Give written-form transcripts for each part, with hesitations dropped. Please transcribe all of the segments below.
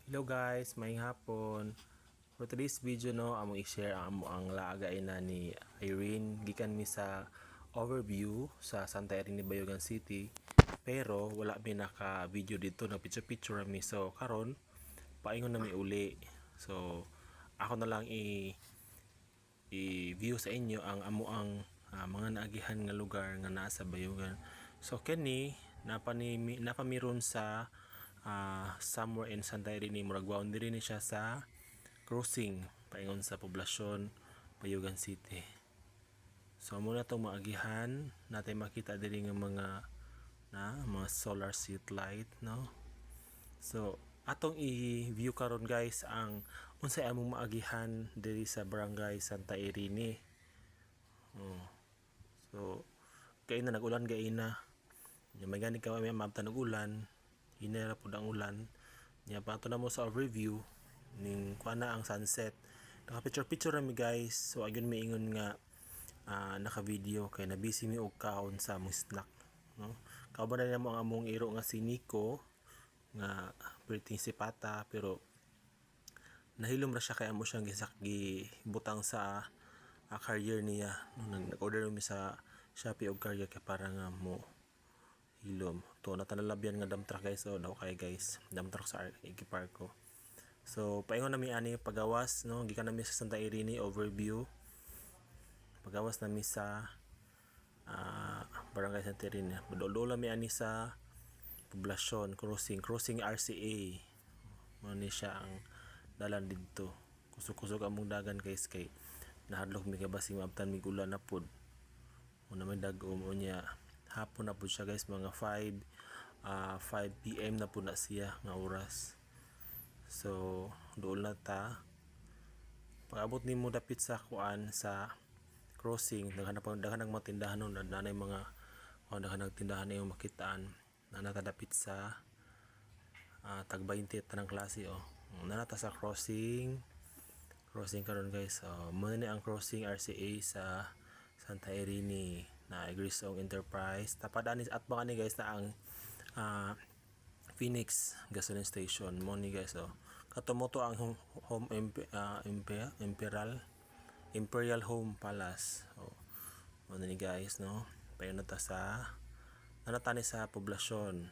Hello guys, maayong hapon. For today's video no, among i-share ang laagay na ni Irene gikan mi sa overview sa Santa Irene Bayogan City. Pero wala mi naka video dito na picture mi. So karon paingon na mi uli. So ako na lang i-view sa inyo ang mga naagihan nga lugar nga naa sa Bayogan. So kani napamiron sa somewhere in Santa Irene, murag boundary ni siya sa crossing paingon sa poblasyon Bayugan City. So muna itong maagihan natin makita diri nga mga solar street light, no? So atong i-view karon guys ang unsay among maagihan diri sa barangay Santa Irene. So kay na nag-ulan gaina. May gani ka may mabtan og ulan, hinera pud ang ulan. Nya pato na mo sa overview ning kuana ang sunset. Naka picture mi guys. So ayun miingon nga naka video kay na busy mi og kaon sa among snack, no? Kauban na mo ang among iro nga si Nico nga pretty si Pata, pero nahilom ra siya kay amo siyang gibutang sa career niya. Nag-order mi sa Shopee og career kay para nga mo hilom to natanalabyan nga dump truck guys. So daw kay guys dump truck sa igipark ko. So paingon na mi ani pagawas, no, gikan na mi sa Santa Irene overview. Pagawas na mi sa barangay Santa Irene. Dol-dol mi ani sa poblasyon crossing RCA. Mo ni siya ang dalan didto. Kusog-kusog among dagan guys kay nahadlok mi kay basing maabtan mi ulan na pud. Una may dag-om unya hapon na pud siya guys, mga 5 PM na pud na siya nga oras. So dool na ta pag-abot nimo dapit sa kuan sa crossing, daghan ng mga tindahan nun, nanay mga daghan ng tindahan yung makitaan na natadapit sa tag 20 tanang klase nanata sa crossing karon guys. Mo ni ang crossing RCA sa Santa Irene na Grisong Enterprise. Tapad anis at baka ni guys na ang Phoenix gasoline station mo ni guys. Katumoto ang home Imperial Home Palace. Mo ni guys, no, payon ta sa nanatani sa poblasyon.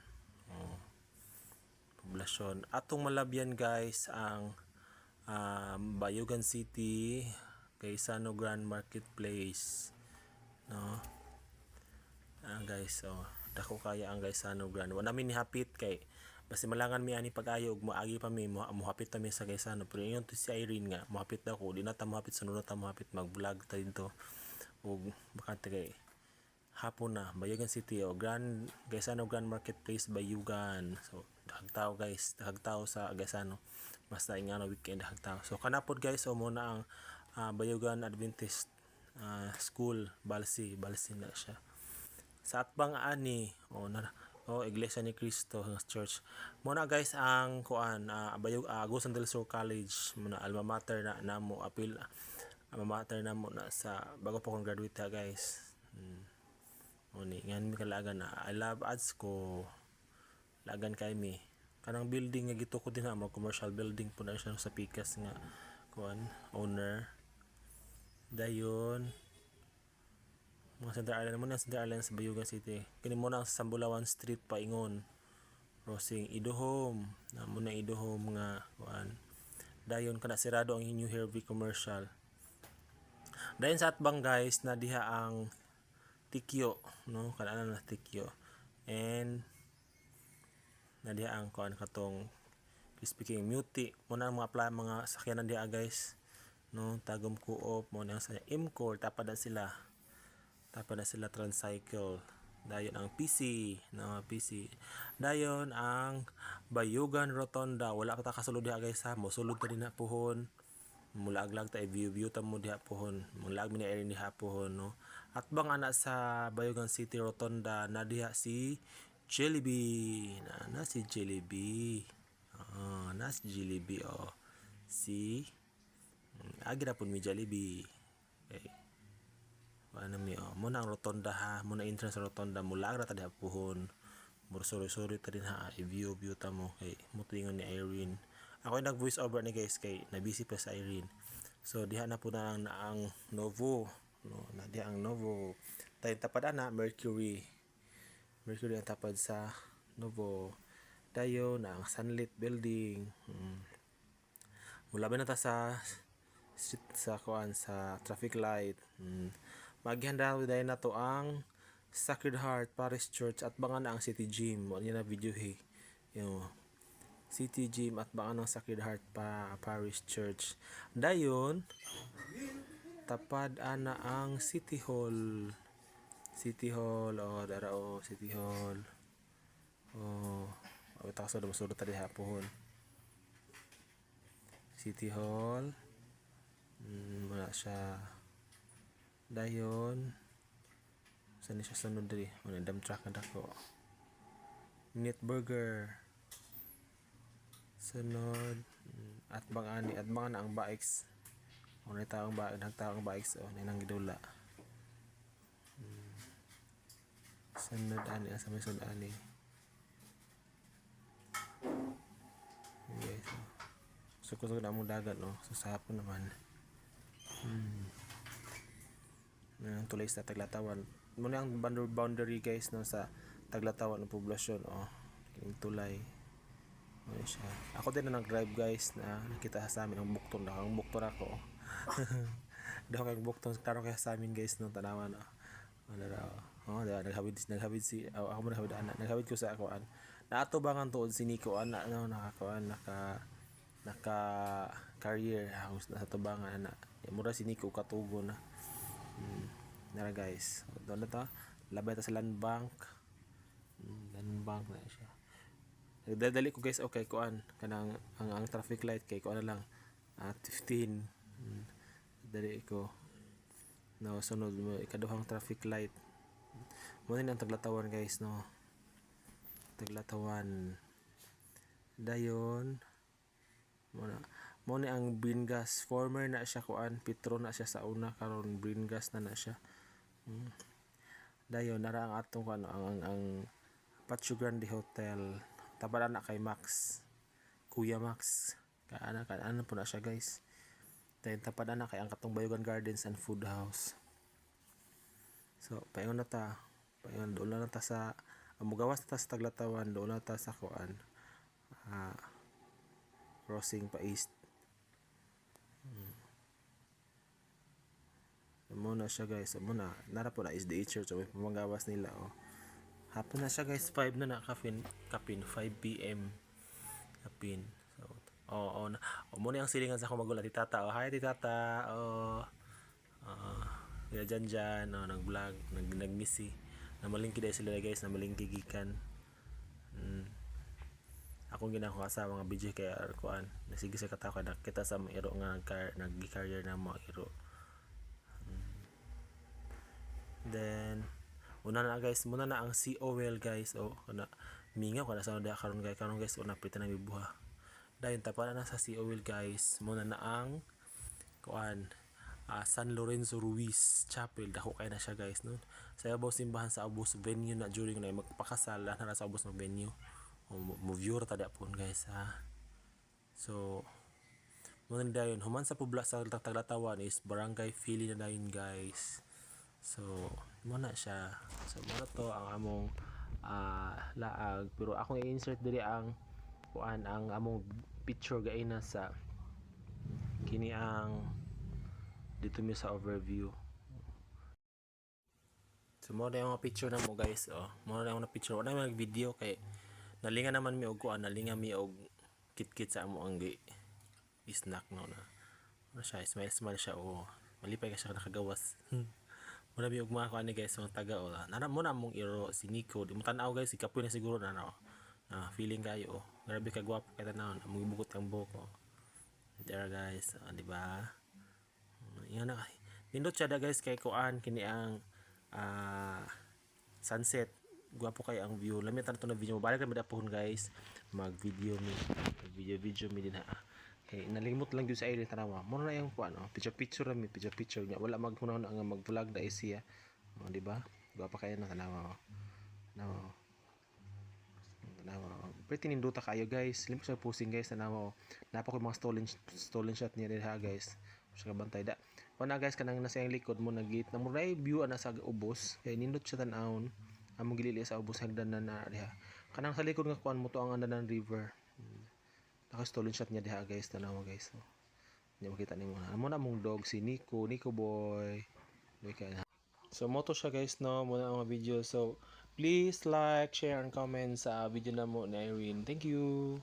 Atong malabyan guys ang Bayugan City Gaisano Grand Marketplace, no. Guys, dako kaya ang Gaisano Grand. Wa namin nihapit kay basi malangan mi ani pag-ayo ug moagi pa mi mohapit ta mi sa Gaisano. Pero ingon to si Irene nga mohapit ako, di na ta mohapit sunod ta mohapit mag-vlog ta dito. Ug bakante kay hapon na Bayugan City Grand Gaisano Grand Marketplace Bayugan. So daghang tao guys, daghang tao sa Gaisano. Basta ingano weekend daghang tao. So kanapod guys, mo na ang Bayugan Adventist School Balsi na siya. Sa atbang ani Iglesia ni Cristo Church. Muna guys ang kuan Agusan del Sur College muna alma mater na namo apil alma mater namo na sa bago pa kong graduate ha guys. Oni ngan mi kalagan na I love ads ko lagan kay mi kanang building nga gitukod din mo commercial building po na siya sa Pikas nga kuan owner dayon mga Center Island mo na Center Island sa Bayugan City. Kini mo na ang Sambulawan Street paingon crossing Idohome na mo na Idohome nga kuan dayon kana sirado ang New Hervey Commercial. Dayon sa atbang guys na diha ang Tikyo, no, kana na Tikyo, and na diha ang kuan katong speaking Muti mo na ang mga sakyanan diha guys, no. Tagum Co-op mo na sa Imcore tapad na sila tricycle. Dayon ang PC, no, PC. Dayon ang Bayugan Rotonda. Wala pa ta kasulod diha guys ha. Mosulod ta din na puhon. Mulaglag ta view ta mo diha puhon. Mulag mi ni area diha puhon, no. At bang ana sa Bayugan City Rotonda na diha si Jollibee. Na si Jollibee. Na si Jollibee Si agi na pud mi Jollibee. Okay. Ano mi mo na ang rotonda ha, mo na entrance sa rotonda, mula ra ta diha puhon. Mursuri-suri ta din ha, i-view ta mo kay mo tingon ni Irene. Ako yung nag voice over ni guys kay na busy pa sa Irene. So diha na po na ang Novo, no, na diha ang Novo. Tayo tapad na Mercury. Mercury ang tapad sa Novo. Tayo na ang Sunlit Building. Mula ba na ta sa kuan sa traffic light. Maghanda dahil na to ang Sacred Heart Parish Church at baka na ang City Gym. Mo na video he. Yung City Gym at baka ng Sacred Heart Parish Church. Dayon tapad ana ang City Hall. City Hall dara City Hall. Ito sa dumusuro tadi hapon. City Hall. Wala siya. Dayon saan siya sunod diri? Wala dump truck na dako. Meat Burger. Sunod at bang na ang bikes. Ano taong bikes ninang gidula. Sunod ani sa may sunod ani. Yes. So kusog na mong dagat no. So sa hapon naman. Ang tulay sa Taglatawan. Muna ang boundary guys no sa Taglatawan ng poblasyon yung tulay. Ano siya. Ako din na nag-drive guys na nakita sa amin ang bukton na. Ang bukton ako. Daw kay bukton klaro kay sa amin guys no tanawan no. Naghabid si ako mo naghabid ko sa akoan. Naato bangan tuod si Nico nakakuan naka career house na sa tubangan na. Mura si Nico katugo na. Nara guys. Doon na to. Labay ta sa land bank. Land bank na siya. Nagdadali ko guys okay kuan kanang ang traffic light kay kuan na lang at 15. Dali ko. No, sunod mo ikaduhang traffic light. Mo ni ang Taglatawan guys no. Taglatawan. Dayon mo ni ang Bringas former na siya kuan Petro na siya sa una karon Bringas na siya. Dayon nara ang atong kuan ang Patio Grande Hotel tabara na kay Max Kuya Max ano po na siya guys. Dayon tapad na kay ang katong Bayugan Gardens and Food House. So paingon na ta doon na ta sa mugawas na ta sa Taglatawan doon na ta sa kuan crossing pa east. Muna siya guys muna nara po na SDA Church may pamagawas nila hapon na siya guys 5 na kapin 5 PM kapin so muna ang silingan sa akong magulang titata hi titata dyan nag-vlog nag-missy na malingki dahil sila guys na malingki gikan akong ginako sa mga video kaya kuan nasige sa katao kada kita sa mga iro nga nag-career na mga iro. Then una na guys muna na ang COL guys kana mingaw kada sa da karon guys napita na bibuha. Dayon tapala na sa COL guys muna na ang kuan San Lorenzo Ruiz Chapel dako kay na siya guys no. Sa ibabaw simbahan sa Abus venue na during na magpakasal na sa Abus ng venue. Mo viewer ta pon guys So muna dayon human sa publa sa Taglatawan is Barangay Fili na dayon guys. So muna siya. So muna to ang among laag pero akong i-insert diri ang kuan ang among picture gaina sa kini ang dito mi sa overview. So mo na yung picture na mo guys mo na yung picture wala na video kay nalinga naman mi og kuan nalinga mi og kit-kit sa amo ang snack no na ano siya smile siya malipay ka siya nakagawas. Muna mi og mga kuan ni guys mga taga nara mo na mong iro si Nico di mo tan-aw guys ikapoy na siguro na feeling kayo grabe ka gwapo kay tan-aw among ibugot ang buhok there guys di ba yan na nindot siya da guys kay kuan kini ang sunset gwapo kay ang view lami tan to na video balik kami dapon guys mag video mi din kay nalimot lang gyud sa area tanawa mo na yung kuan picture nya wala maghunaw na nga mag vlog da siya di ba gwapo kay na tanawa Pretty ninduta kayo guys. Limpo sa posing guys na namo. Napa ko mga stolen shot niya diha guys. Sa kabantay da. Kuna guys kanang nasa yung likod mo nagit na mo view ana sa ubos. Kay nindot siya tan-aon. Among gilili sa ubos hagdan na diha. Kanang sa likod nga kuan mo to ang andanan river. Naka stolen shot niya diha guys tanaw guys. So, hindi makita nimo. Amo na mong dog si Nico boy. So mo to siya guys no muna ang mga video. So please like, share and comment sa video na mo ni Irene. Thank you.